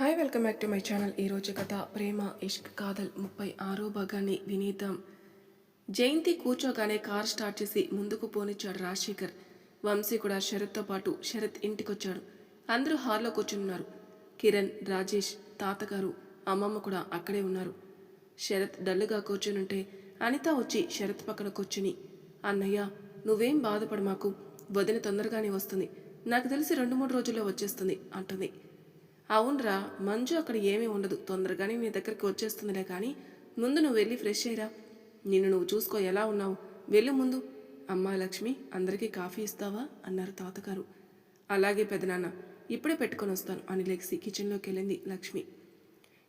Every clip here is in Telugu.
Hi welcome back to my channel. ఈరోజు కథ ప్రేమ ఇష్క్ కాదల్ 36 భాగాన్ని వినీద్దాం. జయంతి కూర్చోగానే కార్ స్టార్ట్ చేసి ముందుకు పోనిచ్చాడు రాజశేఖర్. వంశీ కూడా శరత్తో పాటు శరత్ ఇంటికొచ్చాడు. అందరూ హాల్లో కూర్చున్నారు. కిరణ్, రాజేష్, తాతగారు, అమ్మమ్మ కూడా అక్కడే ఉన్నారు. శరత్ డల్లుగా కూర్చునుంటే అనిత వచ్చి శరత్ పక్కన కూర్చుని, అన్నయ్య నువ్వేం బాధపడు, మాకు వదిన తొందరగానే వస్తుంది, నాకు తెలిసి 2-3 రోజుల్లో వచ్చేస్తుంది అంటుంది. అవునరా, మంజు అక్కడ ఏమీ ఉండదు, తొందరగానే నీ దగ్గరికి వచ్చేస్తుందిలే, కానీ ముందు నువ్వు వెళ్ళి ఫ్రెష్ అయ్యరా, నిన్ను నువ్వు చూసుకో, ఎలా ఉన్నావు, వెళ్ళు ముందు. అమ్మా లక్ష్మి, అందరికీ కాఫీ ఇస్తావా అన్నారు తాతగారు. అలాగే పెదనాన్న, ఇప్పుడే పెట్టుకొని వస్తాను అని లెక్సి కిచెన్లోకి వెళ్ళింది లక్ష్మి.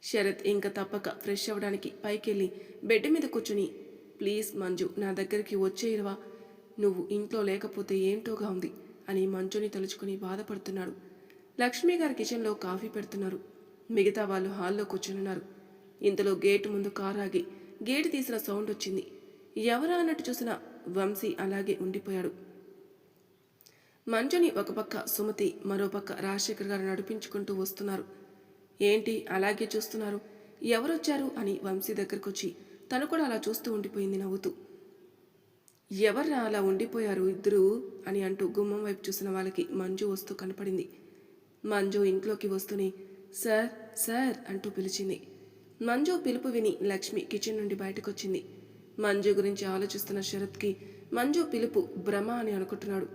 శరత్ ఇంకా తప్పక ఫ్రెష్ అవ్వడానికి పైకెళ్ళి బెడ్ మీద కూర్చుని, ప్లీజ్ మంజు, నా దగ్గరికి వచ్చేయరువా, నువ్వు ఇంట్లో లేకపోతే ఏంటోగా ఉంది అని మంజుని తలుచుకుని బాధపడుతున్నాడు. లక్ష్మి గారు కిచెన్లో కాఫీ పెడుతున్నారు. మిగతా వాళ్ళు హాల్లో కూర్చున్నారు. ఇంతలో గేటు ముందు కారు ఆగి గేటు తీసిన సౌండ్ వచ్చింది. ఎవరా అన్నట్టు చూసిన వంశీ అలాగే ఉండిపోయాడు. మంజుని ఒక పక్క సుమతి, మరోపక్క రాజశేఖర్ గారు నడిపించుకుంటూ వస్తున్నారు. ఏంటి అలాగే చూస్తున్నారు, ఎవరొచ్చారు అని వంశీ దగ్గరకొచ్చి తను కూడా అలా చూస్తూ ఉండిపోయింది నవ్వుతూ. ఎవర్రా అలా ఉండిపోయారు ఇద్దరు అని అంటూ గుమ్మం వైపు చూసిన వాళ్ళకి మంజు వస్తూ కనపడింది. మంజు ఇంట్లోకి వస్తూనే సార్ సార్ అంటూ పిలిచింది. మంజు పిలుపు విని లక్ష్మి కిచెన్ నుండి బయటకొచ్చింది. మంజు గురించి ఆలోచిస్తున్న శరత్కి మంజు పిలుపు భ్రమ అని అనుకుంటున్నాడు.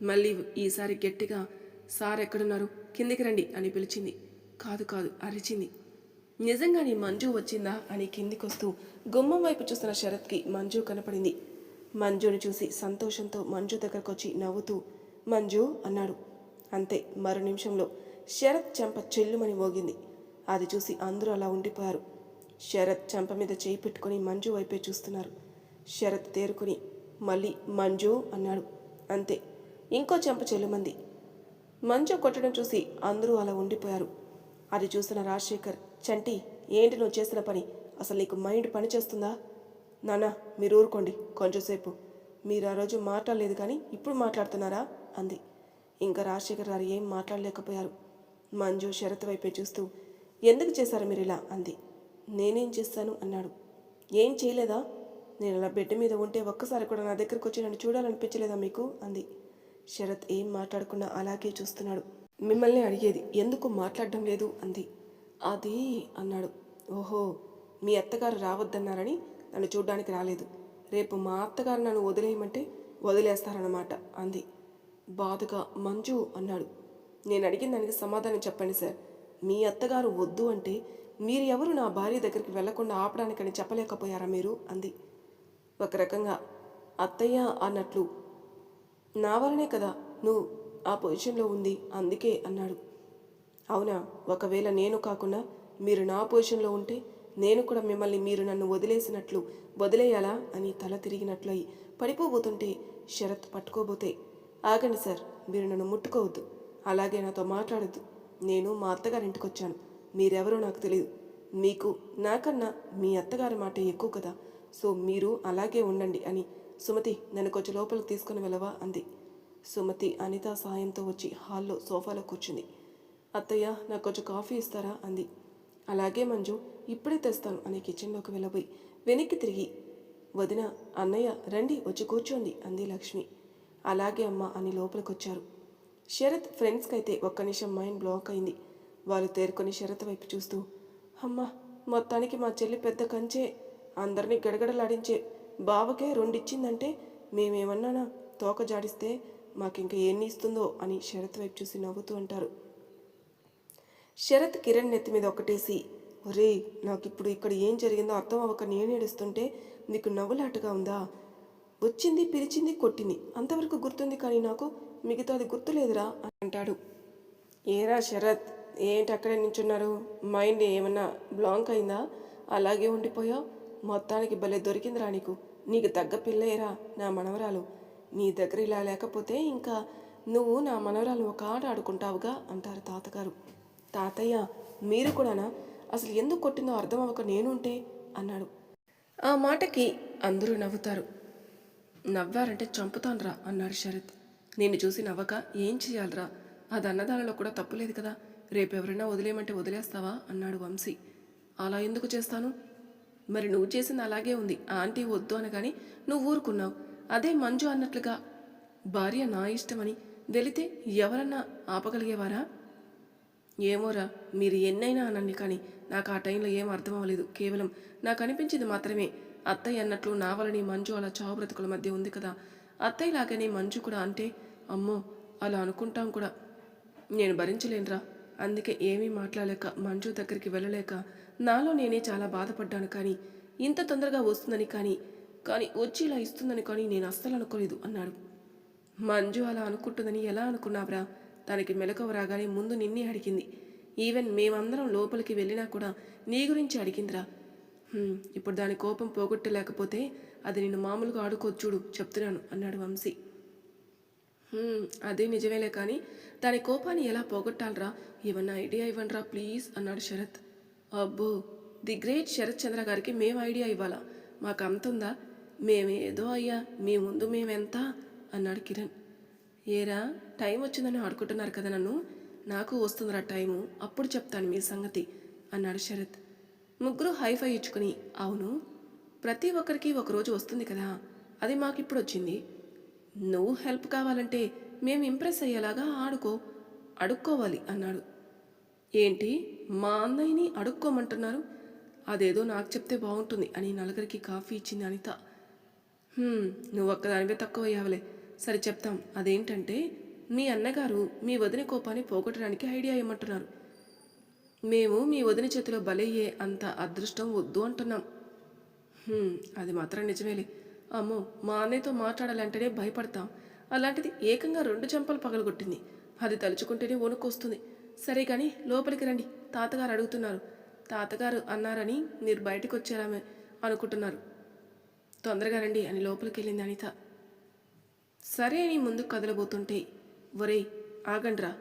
మళ్ళీ ఈసారి గట్టిగా సార్ ఎక్కడున్నారు, కిందికి రండి అని పిలిచింది. కాదు కాదు అరిచింది. నిజంగానే మంజు వచ్చిందా అని కిందికొస్తూ గుమ్మం వైపు చూస్తున్న శరత్కి మంజు కనపడింది. మంజుని చూసి సంతోషంతో మంజు దగ్గరకొచ్చి నవ్వుతూ మంజు అన్నాడు. అంతే, మరో నిమిషంలో శరత్ చెంప చెల్లుమని మోగింది. అది చూసి అందరూ అలా ఉండిపోయారు. శరత్ చెంప మీద చేయి పెట్టుకుని మంజు వైపే చూస్తున్నారు. శరత్ తేరుకుని మళ్ళీ మంజు అన్నాడు. అంతే, ఇంకో చెంప చెల్లుమంది. మంజు కొట్టడం చూసి అందరూ అలా ఉండిపోయారు. అది చూసిన రాజశేఖర్, చంటి ఏంటి నువ్వు చేసిన పని, అసలు నీకు మైండ్ పని చేస్తుందా? నాన్న మీరు ఊరుకోండి కొంచెంసేపు, మీరు ఆ రోజు మాట్లాడలేదు కానీ ఇప్పుడు మాట్లాడుతున్నారా అంది. ఇంకా రాజశేఖర్ గారు ఏం మాట్లాడలేకపోయారు. మంజు శరత్ వైపే చూస్తూ, ఎందుకు చేశారు మీరు ఇలా అంది. నేనేం చేస్తాను అన్నాడు. ఏం చేయలేదా? నేను అలా బెడ్ మీద ఉంటే ఒక్కసారి కూడా నా దగ్గరకు వచ్చి నన్ను చూడాలనిపించలేదా మీకు అంది. శరత్ ఏం మాట్లాడకుండా అలాగే చూస్తున్నాడు. మిమ్మల్ని అడిగేది, ఎందుకు మాట్లాడడం లేదు అంది. అది అన్నాడు. ఓహో, మీ అత్తగారు రావద్దన్నారని నన్ను చూడ్డానికి రాలేదు, రేపు మా అత్తగారు నన్ను వదిలేయమంటే వదిలేస్తారన్నమాట అంది. బాధగా మంజు అన్నాడు. నేను అడిగిన దానికి సమాధానం చెప్పండి సార్, మీ అత్తగారు వద్దు అంటే మీరు ఎవరు నా భార్య దగ్గరికి వెళ్లకుండా ఆపడానికని చెప్పలేకపోయారా మీరు అంది. ఒక రకంగా అత్తయ్య అన్నట్లు, నా వలనే కదా నువ్వు ఆ పొజిషన్లో ఉంది అందుకే అన్నాడు. అవునా, ఒకవేళ నేను కాకుండా మీరు నా పొజిషన్లో ఉంటే నేను కూడా మిమ్మల్ని మీరు నన్ను వదిలేసినట్లు వదిలేయాలా అని తల తిరిగినట్లు అయి పడిపోబోతుంటే శరత్ పట్టుకోబోతే, ఆగండి సార్, మీరు నన్ను ముట్టుకోవద్దు, అలాగే నాతో మాట్లాడద్దు, నేను మా అత్తగారింటికి వచ్చాను, మీరెవరో నాకు తెలియదు, మీకు నాకన్నా మీ అత్తగారి మాట ఎక్కువ కదా, సో మీరు అలాగే ఉండండి అని సుమతి నన్ను కొంచెం లోపలికి తీసుకుని వెళ్ళవా అంది. సుమతి అనిత సాయంతో వచ్చి హాల్లో సోఫాలో కూర్చుంది. అత్తయ్య నాకు కొంచెం కాఫీ ఇస్తారా అంది. అలాగే మంజు, ఇప్పుడే తెస్తాను అని కిచెన్లోకి వెళ్ళబోయి వెనక్కి తిరిగి, వదిన అన్నయ్య రండి వచ్చి కూర్చోండి అంది లక్ష్మి. అలాగే అమ్మ అని లోపలికొచ్చారు. శరత్ ఫ్రెండ్స్కి అయితే ఒక్క నిమిషం మైండ్ బ్లాక్ అయింది. వాళ్ళు తేరుకొని శరత్ వైపు చూస్తూ, అమ్మ మొత్తానికి మా చెల్లి పెద్ద కంచే, అందరినీ గడగడలాడించే బావకే 2 ఇచ్చిందంటే మేమేమన్నానా తోక జాడిస్తే మాకింక ఎన్ని ఇస్తుందో అని శరత్ వైపు చూసి నవ్వుతూ అంటారు. శరత్ కిరణ్ నెత్తి మీద ఒకటేసి, ఒరే నాకిప్పుడు ఇక్కడ ఏం జరిగిందో అర్థం అవ్వక నేను ఏడుస్తుంటే నీకు నవ్వులాటగా ఉందా? వచ్చింది, పిలిచింది, కొట్టింది, అంతవరకు గుర్తుంది, కానీ నాకు మిగతాది గుర్తులేదురా అని అంటాడు. ఏరా శరత్, ఏంటి అక్కడే నించున్నారు, మైండ్ ఏమన్నా బ్లాంక్ అయిందా, అలాగే ఉండిపోయావు, మొత్తానికి భలే దొరికిందిరా నీకు, నీకు తగ్గ పిల్లేరా నా మనవరాలు, నీ దగ్గర ఇలా లేకపోతే ఇంకా నువ్వు నా మనవరాలు ఒక ఆట ఆడుకుంటావుగా అంటారు తాతగారు. తాతయ్య మీరు కూడానా, అసలు ఎందుకు కొట్టిందో అర్థం అవ్వక నేనుంటే అన్నాడు. ఆ మాటకి అందరూ నవ్వుతారు. నవ్వారంటే చంపుతాన్రా అన్నాడు శరత్. నేను చూసి నవ్వక ఏం చేయాలరా, అది అన్నదానిలో కూడా తప్పులేదు కదా, రేపెవరైనా వదిలేయమంటే వదిలేస్తావా అన్నాడు వంశీ. అలా ఎందుకు చేస్తాను? మరి నువ్వు చేసింది అలాగే ఉంది. ఆంటీ వద్దు అనగాని నువ్వు ఊరుకున్నావు. అదే మంజు అన్నట్లుగా భార్య నా ఇష్టమని వెళితే ఎవరన్నా ఆపగలిగేవారా? ఏమోరా, మీరు ఎన్నైనా అనండి, కానీ నాకు ఆ టైంలో ఏం అర్థం అవ్వలేదు. కేవలం నాకు అనిపించింది మాత్రమే. అత్తయ్య అన్నట్లు నా వలని మంజు అలా చావు బ్రతుకుల మధ్య ఉంది కదా, అత్తయ్య లాగానే మంజు కూడా అంటే అమ్మో అలా అనుకుంటాం కూడా. నేను భరించలేనురా. అందుకే ఏమీ మాట్లాడలేక మంజు దగ్గరికి వెళ్ళలేక నాలో నేనే చాలా బాధపడ్డాను. కానీ ఇంత తొందరగా వస్తుందని కానీ కానీ వచ్చి ఇలా ఇస్తుందని కానీ నేను అస్సలు అనుకోలేదు అన్నాడు. మంజు అలా అనుకుంటుందని ఎలా అనుకున్నావురా? తనకి మెలకువ రాగానే ముందు నిన్నే అడిగింది. ఈవెన్ మేమందరం లోపలికి వెళ్ళినా కూడా నీ గురించి అడిగిందిరా. ఇప్పుడు దాని కోపం పోగొట్టలేకపోతే అది నిన్ను మామూలుగా ఆడుకోవచ్చుడు చెప్తున్నాను అన్నాడు వంశీ. అదే నిజమేలే, కానీ దాని కోపాన్ని ఎలా పోగొట్టాలరా? ఏమన్నా ఐడియా ఇవ్వండిరా ప్లీజ్ అన్నాడు శరత్. అబ్బో, ది గ్రేట్ శరత్ చంద్ర గారికి మేము ఐడియా ఇవ్వాలా? మాకు అంతుందా? మేమేదో అయ్యా, మీ ముందు మేమెంత అన్నాడు కిరణ్. ఏరా, టైం వచ్చిందని ఆడుకుంటున్నారు కదా నన్ను. నాకు వస్తుందిరా టైము, అప్పుడు చెప్తాను మీ సంగతి అన్నాడు శరత్. ముగ్గురు హైఫై ఇచ్చుకుని, అవును ప్రతి ఒక్కరికి ఒకరోజు వస్తుంది కదా, అది మాకిప్పుడు వచ్చింది. నువ్వు హెల్ప్ కావాలంటే మేము ఇంప్రెస్ అయ్యేలాగా అడుక్కోవాలి అన్నాడు. ఏంటి, మా అన్నయ్యని అడుక్కోమంటున్నారు? అదేదో నాకు చెప్తే బాగుంటుంది అని నలుగురికి కాఫీ ఇచ్చింది అనిత. నువ్వు ఒక్కదానివే తక్కువయ్యావలే, సరే చెప్తాం. అదేంటంటే మీ అన్నగారు మీ వదిన కోపాన్ని పోగొట్టడానికి ఐడియా ఇవ్వమంటున్నారు. మేము మీ వదిన చేతిలో బలయ్యే అంత అదృష్టం వద్దు అంటున్నాం. అది మాత్రం నిజమేలే. అమ్మో, మా అన్నయ్యతో మాట్లాడాలంటేనే భయపడతాం. అలాంటిది ఏకంగా 2 చెంపలు పగలగొట్టింది. అది తలుచుకుంటేనే వణుకొస్తుంది. సరే కానీ లోపలికి రండి, తాతగారు అడుగుతున్నారు. తాతగారు అన్నారని మీరు బయటకు వచ్చారామే అనుకుంటున్నారు. తొందరగా రండి అని లోపలికి వెళ్ళింది అనిత. సరే అని ముందుకు కదలబోతుంటే, ఒరేయ్ ఆగండ్రా,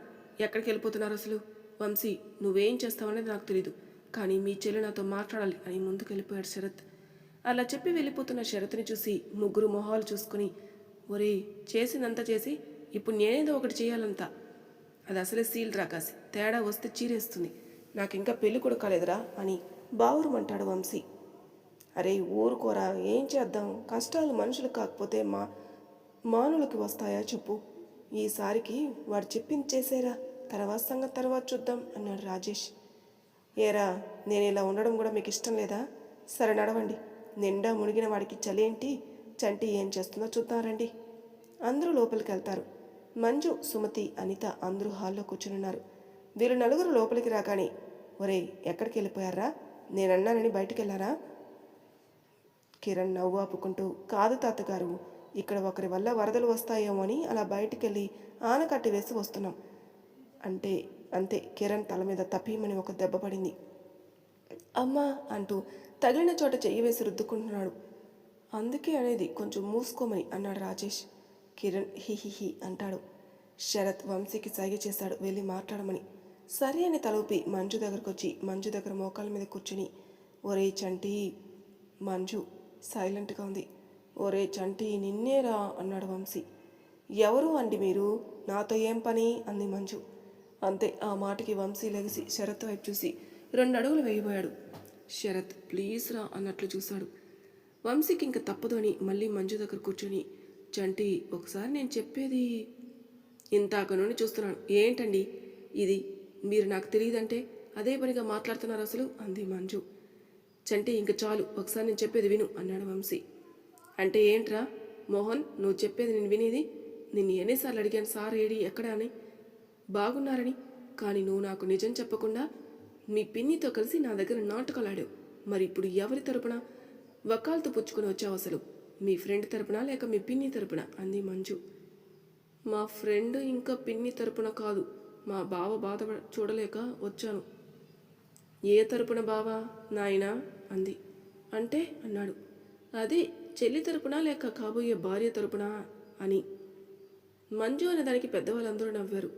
ఎక్కడికి వెళ్ళిపోతున్నారు అసలు? వంశీ, నువ్వేం చేస్తావనేది నాకు తెలీదు, కానీ మీ చెల్లి నాతో మాట్లాడాలి అని ముందుకు వెళ్ళిపోయాడు శరత్. అలా చెప్పి వెళ్ళిపోతున్న శరత్ని చూసి ముగ్గురు మొహాలు చూసుకుని, ఒరేయ్ చేసిందంతా చేసి ఇప్పుడు నేనేదో ఒకటి చేయాలంతా. అది అసలే సీల్ రాకాసి, తేడా వస్తే చీరేస్తుంది. నాకింకా పెళ్లి కూడా కాలేదురా అని బావురుమంటాడు వంశీ. అరే ఊరుకోరా, ఏం చేద్దాం? కష్టాలు మనుషులు కాకపోతే మానులకి వస్తాయా చెప్పు? ఈసారికి వాడు చెప్పింది చేసేరా, తర్వాత సంగతి తర్వాత చూద్దాం అన్నాడు రాజేష్. ఏరా, నేను ఇలా ఉండడం కూడా మీకు ఇష్టం లేదా? సరే నడవండి. నిండా మునిగిన వాడికి చలేంటి, చంటి ఏం చేస్తుందో చూద్దాం రండి. అందరూ లోపలికి వెళ్తారు. మంజు, సుమతి, అనిత అందరూ హాల్లో కూర్చునున్నారు. వీళ్ళు నలుగురు లోపలికి రాగానే, ఒరేయ్ ఎక్కడికి వెళ్ళిపోయారా? నేనన్నానని బయటికి వెళ్ళారా? కిరణ్ నవ్వు ఆపుకుంటూ, కాదు తాతగారు, ఇక్కడ ఒకరి వల్ల వరదలు వస్తాయేమో అని అలా బయటికెళ్ళి ఆనకట్టి వేసి వస్తున్నాం అంటే అంతే. కిరణ్ తల మీద తప్పీమని ఒక దెబ్బ పడింది. అమ్మా అంటూ తగిలిన చోట చెయ్యి వేసి రుద్దుకుంటున్నాడు. అందుకే అనేది కొంచెం మూసుకోమని అన్నాడు రాజేష్. కిరణ్ హిహిహి అంటాడు. శరత్ వంశీకి సైగ చేశాడు వెళ్ళి మాట్లాడమని. సరే అని తలూపి మంజు దగ్గరకు వచ్చి మంజు దగ్గర మోకాల మీద కూర్చుని, ఒరే చంటి. మంజు సైలెంట్గా ఉంది. ఒరే చంటి నిన్నేరా అన్నాడు వంశీ. ఎవరు అండి మీరు? నాతో ఏం పని అంది మంజు. అంతే, ఆ మాటకి వంశీ లెగిసి శరత్ వైపు చూసి 2 అడుగులు వేయబోయాడు. శరత్ ప్లీజ్ రా అన్నట్లు చూశాడు. వంశీకి ఇంక తప్పదు అని మళ్ళీ మంజు దగ్గర కూర్చొని, చంటి ఒకసారి నేను చెప్పేది. ఇంతాక నుండి చూస్తున్నాను, ఏంటండి ఇది? మీరు నాకు తెలియదంటే అదే పనిగా మాట్లాడుతున్నారు అసలు అంది మంజు. చంటి ఇంక చాలు, ఒకసారి నేను చెప్పేది విను అన్నాడు వంశీ. అంటే ఏంట్రా మోహన్, నువ్వు చెప్పేది నేను వినేది? నిన్ను ఎన్నిసార్లు అడిగాను సార్ ఏడి ఎక్కడా అని, బాగున్నారని. కానీ నువ్వు నాకు నిజం చెప్పకుండా మీ పిన్నితో కలిసి నా దగ్గర నాటకాలాడావు. మరి ఇప్పుడు ఎవరి తరపున వకాల్తో పుచ్చుకొని వచ్చావు అసలు? మీ ఫ్రెండ్ తరపున లేక మీ పిన్ని తరపున అంది మంజు. మా ఫ్రెండ్ ఇంకా పిన్ని తరపున కాదు, మా బావ బాధ చూడలేక వచ్చాను. ఏ తరపున బావా నాయనా అంది. అంటే అన్నాడు. అది చెల్లి తరపున లేక కాబోయే భార్య తరపున అని. మంజు అనే దానికి పెద్దవాళ్ళందరూ నవ్వారు.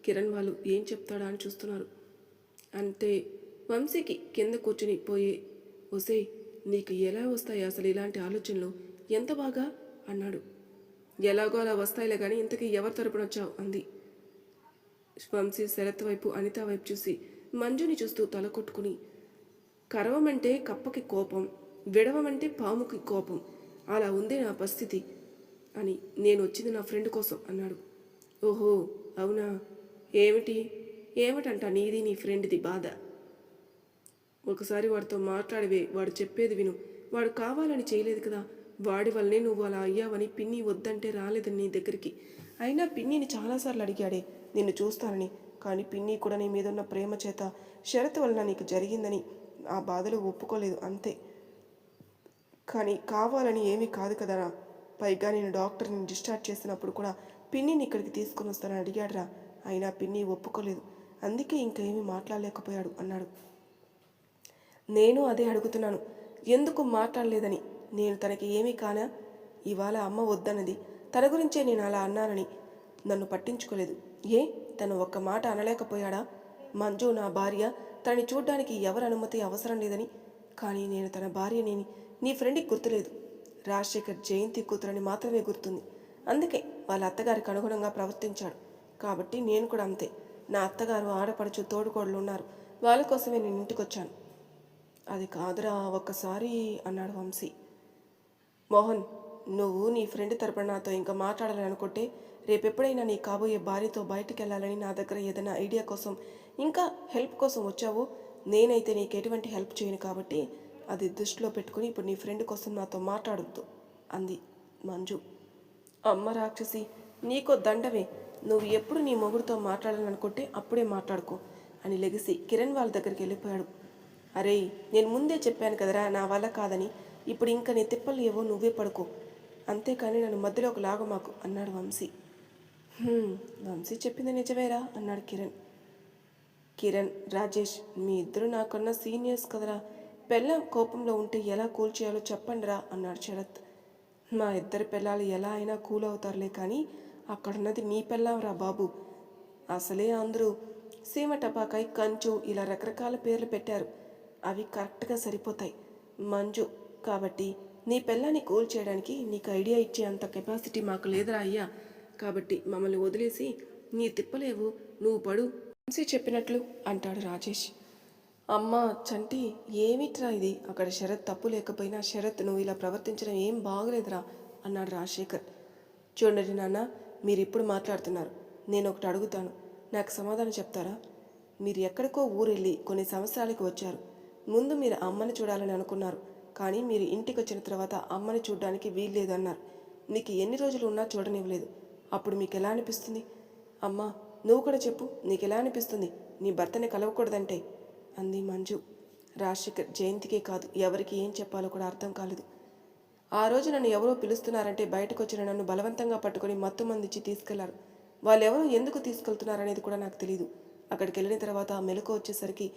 కిరణ్ వాళ్ళు ఏం చెప్తాడా అని చూస్తున్నారు. అంతే వంశీకి కింద కూర్చుని పోయే, ఒసే నీకు ఎలా వస్తాయి అసలు ఇలాంటి ఆలోచనలు, ఎంత బాగా అన్నాడు. ఎలాగో అలా వస్తాయిలే కానీ ఇంతకీ ఎవరి తరపున వచ్చావు అంది. వంశీ శరత్ వైపు అనిత వైపు చూసి మంజుని చూస్తూ తల కొట్టుకుని, కరవమంటే కప్పకి కోపం, విడవమంటే పాముకి కోపం, అలా ఉందే నా పరిస్థితి అని. నేను వచ్చింది నా ఫ్రెండ్ కోసం అన్నాడు. ఓహో అవునా, ఏమిటి ఏమిటంట నీది నీ ఫ్రెండ్ది బాధ? ఒకసారి వాడితో మాట్లాడివే, వాడు చెప్పేది విను. వాడు కావాలని చేయలేదు కదా, వాడి వల్లనే నువ్వు అలా అయ్యావని పిన్ని వద్దంటే రాలేదని నీ దగ్గరికి. అయినా పిన్నిని చాలాసార్లు అడిగాడే నిన్ను చూస్తానని, కానీ పిన్ని కూడా నీ మీదున్న ప్రేమ చేత షరతు వలన నీకు జరిగిందని ఆ బాధలో ఒప్పుకోలేదు అంతే. కానీ కావాలని ఏమీ కాదు కదరా. పైగా నేను డాక్టర్ని డిశ్చార్జ్ చేసినప్పుడు కూడా పిన్నిని ఇక్కడికి తీసుకుని వస్తానని అడిగాడురా. అయినా పిన్ని ఒప్పుకోలేదు, అందుకే ఇంకా ఏమీ మాట్లాడలేకపోయాడు అన్నాడు. నేను అదే అడుగుతున్నాను, ఎందుకు మాట్లాడలేదని. నేను తనకి ఏమీ కానా? ఇవాళ అమ్మ వద్దన్నది, తన గురించే నేను అలా అన్నానని నన్ను పట్టించుకోలేదు. ఏ తను ఒక్క మాట అనలేకపోయాడా? మంజు నా భార్య, తనని చూడ్డానికి ఎవరి అనుమతి అవసరం లేదని. కానీ నేను తన భార్యనేని నీ ఫ్రెండ్కి గుర్తులేదు. రాజశేఖర్ జయంతి కూతురని మాత్రమే గుర్తుంది. అందుకే వాళ్ళ అత్తగారికి అనుగుణంగా ప్రవర్తించాడు. కాబట్టి నేను కూడా అంతే. నా అత్తగారు, ఆడపడుచు, తోడుకోడలు ఉన్నారు, వాళ్ళ కోసమే నేను ఇంటికి వచ్చాను. అది కాదురా ఒక్కసారి అన్నాడు వంశీ. మోహన్, నువ్వు నీ ఫ్రెండ్ తరపున నాతో ఇంకా మాట్లాడాలని అనుకుంటే రేపెప్పుడైనా నీ కాబోయే భార్యతో బయటికి వెళ్ళాలని నా దగ్గర ఏదైనా ఐడియా కోసం ఇంకా హెల్ప్ కోసం వచ్చావు, నేనైతే నీకు ఎటువంటి హెల్ప్ చేయను. కాబట్టి అది దృష్టిలో పెట్టుకుని ఇప్పుడు నీ ఫ్రెండ్ కోసం నాతో మాట్లాడొద్దు అంది మంజు. అమ్మ రాక్షసి, నీకో దండమే. నువ్వు ఎప్పుడు నీ మొగుడితో మాట్లాడాలనుకుంటే అప్పుడే మాట్లాడుకో అని లెగిసి కిరణ్ వాళ్ళ దగ్గరికి వెళ్ళిపోయాడు. అరే నేను ముందే చెప్పాను కదరా నా వల్ల కాదని. ఇప్పుడు ఇంకా నీ తిప్పలు ఏవో నువ్వే పడుకో, అంతేకాని నన్ను మధ్యలోకి లాగమాకు అన్నాడు వంశీ. వంశీ చెప్పింది నిజమేరా అన్నాడు కిరణ్. కిరణ్, రాజేష్, మీ ఇద్దరు నాకన్నా సీనియర్స్ కదరా. పెళ్ళం కోపంలో ఉంటే ఎలా కూల్ చేయాలో చెప్పండిరా అన్నాడు శరత్. మా ఇద్దరు పిల్లలు ఎలా అయినా కూల్ అవుతారులే, కానీ అక్కడున్నది నీ పెళ్ళంరా బాబు. అసలే అందరూ సీమ టపాకాయ్, కంచు ఇలా రకరకాల పేర్లు పెట్టారు. అవి కరెక్ట్గా సరిపోతాయి మంజు. కాబట్టి నీ పిల్లాన్ని కూల్ చేయడానికి నీకు ఐడియా ఇచ్చే అంత కెపాసిటీ మాకు లేదురా అయ్యా. కాబట్టి మమ్మల్ని వదిలేసి నీ తిప్పలేవు, నువ్వు పడు వంశీ చెప్పినట్లు అంటాడు రాజేష్. అమ్మ చంటి, ఏమిట్రా ఇది? అక్కడ శరత్ తప్పు లేకపోయినా శరత్ నువ్వు ఇలా ప్రవర్తించడం ఏం బాగలేదురా అన్నాడు రాజశేఖర్. చూడండి నాన్న, మీరు ఇప్పుడు మాట్లాడుతున్నారు. నేను ఒకటి అడుగుతాను, నాకు సమాధానం చెప్తారా? మీరు ఎక్కడికో ఊరెళ్ళి కొన్ని సంవత్సరాలకు వచ్చారు. ముందు మీరు అమ్మని చూడాలని అనుకున్నారు, కానీ మీరు ఇంటికి వచ్చిన తర్వాత అమ్మని చూడడానికి వీల్లేదు అన్నారు. మీకు ఎన్ని రోజులు ఉన్నా చూడనివ్వలేదు. అప్పుడు మీకు ఎలా అనిపిస్తుంది? అమ్మా నువ్వు కూడా చెప్పు, నీకు ఎలా అనిపిస్తుంది నీ భర్తని కలవకూడదంటే అంది మంజు. రాజశేఖర్ జయంతికే కాదు, ఎవరికి ఏం చెప్పాలో కూడా అర్థం కాలేదు. ఆ రోజు నన్ను ఎవరో పిలుస్తున్నారంటే బయటకు వచ్చిన నన్ను బలవంతంగా పట్టుకొని మత్తు మందిచ్చి తీసుకెళ్లారు. వాళ్ళెవరో ఎందుకు తీసుకెళ్తున్నారనేది కూడా నాకు తెలియదు. అక్కడికి వెళ్ళిన తర్వాత మెలకు వచ్చేసరికి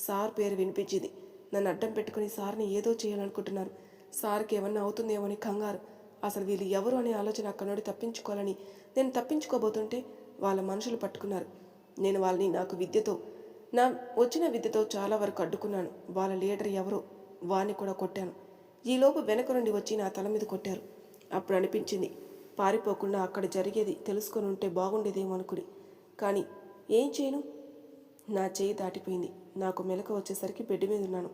సార్ పేరు వినిపించింది. నన్ను అడ్డం పెట్టుకుని సార్ని ఏదో చేయాలనుకుంటున్నారు. సార్కి ఏమన్నా అవుతుందేమో అని కంగారు. అసలు వీళ్ళు ఎవరు అనే ఆలోచన అక్కడి నుండి తప్పించుకోవాలని నేను తప్పించుకోబోతుంటే వాళ్ళ మనుషులు పట్టుకున్నారు. నేను వాళ్ళని నా వచ్చిన విద్యతో చాలా వరకు అడ్డుకున్నాను. వాళ్ళ లీడర్ ఎవరో వాణ్ణి కూడా కొట్టాను. ఈలోపు వెనక నుండి వచ్చి నా తల మీద కొట్టారు. అప్పుడు అనిపించింది పారిపోకుండా అక్కడ జరిగేది తెలుసుకొని ఉంటే బాగుండేదేమో అనుకుని. కానీ ఏం చేయను, నా చేయి దాటిపోయింది. నాకు మెలకు వచ్చేసరికి బెడ్ మీద ఉన్నాను.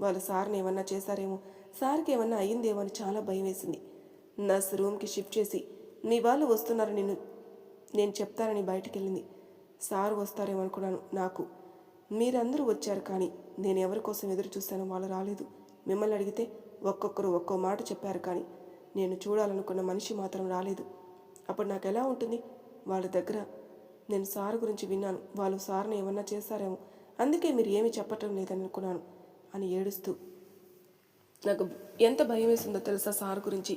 వాళ్ళు సార్ని ఏమన్నా చేశారేమో, సార్కి ఏమన్నా అయ్యిందేమో అని చాలా భయం వేసింది. నర్స్ రూమ్కి షిఫ్ట్ చేసి మీ వాళ్ళు వస్తున్నారు నేను చెప్తానని బయటికి వెళ్ళింది. సార్ వస్తారేమో అనుకున్నాను. మీరందరూ వచ్చారు, కానీ నేను ఎవరి కోసం ఎదురు చూస్తానో వాళ్ళు రాలేదు. మిమ్మల్ని అడిగితే ఒక్కొక్కరు ఒక్కో మాట చెప్పారు, కానీ నేను చూడాలనుకున్న మనిషి మాత్రం రాలేదు. అప్పుడు నాకు ఎలా ఉంటుంది? వాళ్ళ దగ్గర నేను సార్ గురించి విన్నాను, వాళ్ళు సార్ని ఏమన్నా చేశారేమో, అందుకే మీరు ఏమీ చెప్పటం లేదని అనుకున్నాను అని ఏడుస్తూ. నాకు ఎంత భయం వేసిందో తెలుసా సార్ గురించి.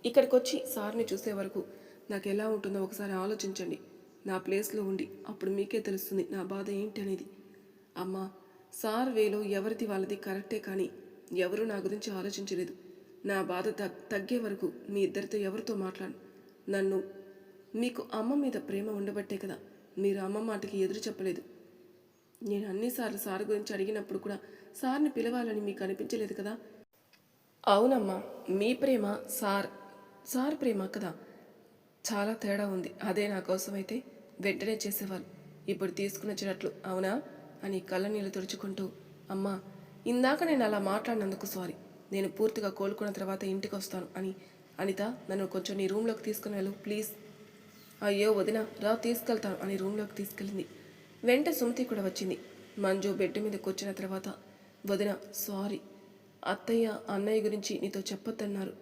ఇక్కడికి వచ్చి సార్ని చూసే వరకు నాకు ఎలా ఉంటుందో ఒకసారి ఆలోచించండి. నా ప్లేస్లో ఉండి అప్పుడు మీకే తెలుస్తుంది నా బాధ ఏంటి అనేది. అమ్మా, సార్ వేలో ఎవరిది వాళ్ళది కరెక్టే, కానీ ఎవరూ నా గురించి ఆలోచించలేదు. నా బాధ తగ్గే వరకు మీ ఇద్దరితో ఎవరితో మాట్లాడు. మీకు అమ్మ మీద ప్రేమ ఉండబట్టే కదా మీరు అమ్మ మాటకి ఎదురు చెప్పలేదు. నేను అన్నిసార్లు సార్ గురించి అడిగినప్పుడు కూడా సార్ని పిలవాలని మీకు అనిపించలేదు కదా? అవునమ్మా, మీ ప్రేమ సార్ ప్రేమ కదా చాలా తేడా ఉంది. అదే నా కోసం అయితే వెంటనే చేసేవారు. ఇప్పుడు తీసుకునొచ్చినట్లు అవునా అని కళ్ళ నీళ్ళు తుడుచుకుంటూ, అమ్మా ఇందాక నేను అలా మాట్లాడినందుకు సారీ. నేను పూర్తిగా కోలుకున్న తర్వాత ఇంటికి వస్తాను అని అనిత నన్ను కొంచెం నీ రూమ్లోకి తీసుకుని వెళ్ళు ప్లీజ్. అయ్యో వదిన రా తీసుకెళ్తాను అని రూమ్లోకి తీసుకెళ్ళింది. వెంట సుమతి కూడా వచ్చింది. మంజు బెడ్ మీద కూర్చున్న తర్వాత, వదిన సారీ, అత్తయ్య అన్నయ్య గురించి నీతో చెప్పొద్దన్నారు,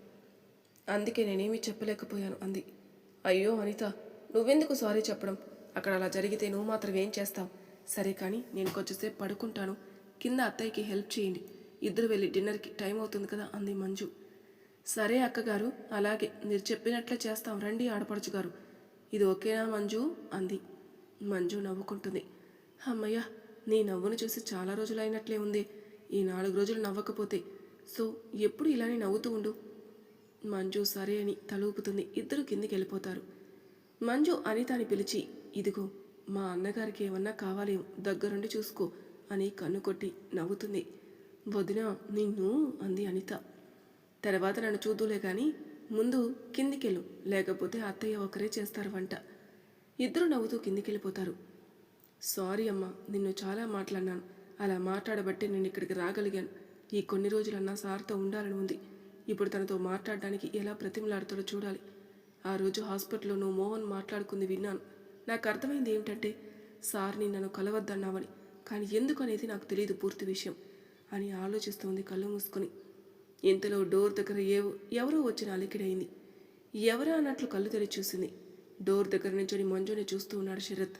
అందుకే నేనేమీ చెప్పలేకపోయాను అంది. అయ్యో అనిత, నువ్వెందుకు సారీ చెప్పడం? అక్కడ అలా జరిగితే నువ్వు మాత్రం ఏం చేస్తావు? సరే కానీ నేను కొంచెంసేపు పడుకుంటాను, కింద అత్తయ్యకి హెల్ప్ చేయండి, ఇద్దరు వెళ్ళి డిన్నర్కి టైం అవుతుంది కదా అంది మంజు. సరే అక్కగారు, అలాగే మీరు చెప్పినట్లే చేస్తాం, రండి ఆడపడుచు గారు, ఇది ఓకేనా మంజు అంది. మంజు నవ్వుకుంటుంది. అమ్మయ్య, నీ నవ్వును చూసి చాలా రోజులైనట్లే ఉంది. ఈ 4 రోజులు నవ్వకపోతే సో ఎప్పుడు ఇలానే నవ్వుతూ ఉండు. మంజు సరే అని తలూపుతుంది. ఇద్దరు కిందికి వెళ్ళిపోతారు. మంజు అనితని పిలిచి, ఇదిగో మా అన్నగారికి ఏమన్నా కావాలేమో దగ్గరుండి చూసుకో అని కన్ను కొట్టి నవ్వుతుంది. వదినా నిన్ను అంది అనిత. తర్వాత నన్ను చూద్దులే కానీ ముందు కిందికెళ్ళు, లేకపోతే అత్తయ్య ఒకరే చేస్తారు వంట. ఇద్దరు నవ్వుతూ కిందికెళ్ళిపోతారు. సారీ అమ్మా, నిన్ను చాలా మాట్లాడినాను, అలా మాట్లాడబట్టి నేను ఇక్కడికి రాగలిగాను. ఈ కొన్ని రోజులన్నా సార్తో ఉండాలని ఉంది. ఇప్పుడు తనతో మాట్లాడడానికి ఎలా ప్రతిమలాడుతాడో చూడాలి. ఆ రోజు హాస్పిటల్లో నువ్వు మోహన్ మాట్లాడుకుంది విన్నాను. నాకు అర్థమైంది ఏమిటంటే సార్ని నన్ను కలవద్దన్నావని, కానీ ఎందుకు అనేది నాకు తెలియదు పూర్తి విషయం అని ఆలోచిస్తోంది కళ్ళు మూసుకొని. ఇంతలో డోర్ దగ్గర ఎవరో వచ్చిన అలికిడైంది. ఎవరా అన్నట్లు కళ్ళు తెరిచి చూసింది. డోర్ దగ్గర నుంచొని మంజుని చూస్తూ ఉన్నాడు శరత్.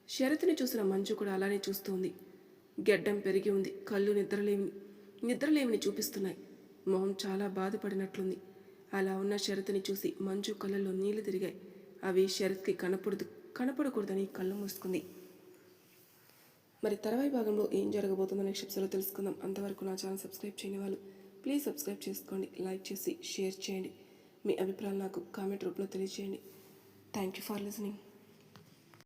శరత్ని చూసిన మంజు కూడా అలానే చూస్తోంది. గెడ్డం పెరిగి ఉంది, కళ్ళు నిద్రలేమిని చూపిస్తున్నాయి. మొహం చాలా బాధపడినట్లుంది. అలా ఉన్న శరత్ని చూసి మంజు కళ్ళల్లో నీళ్లు తిరిగాయి. అవి శరత్కి కనపడకూడదని కళ్ళు మూసుకుంది. మరి తర్వాయి భాగంలో ఏం జరగబోతుందో నెక్స్ట్ ఎపిసోడ్లో తెలుసుకుందాం. అంతవరకు నా ఛానల్ సబ్స్క్రైబ్ చేయని వాళ్ళు ప్లీజ్ సబ్స్క్రైబ్ చేసుకోండి, లైక్ చేసి షేర్ చేయండి. మీ అభిప్రాయాలు నాకు కామెంట్ రూపంలో తెలియజేయండి. Thank you for listening.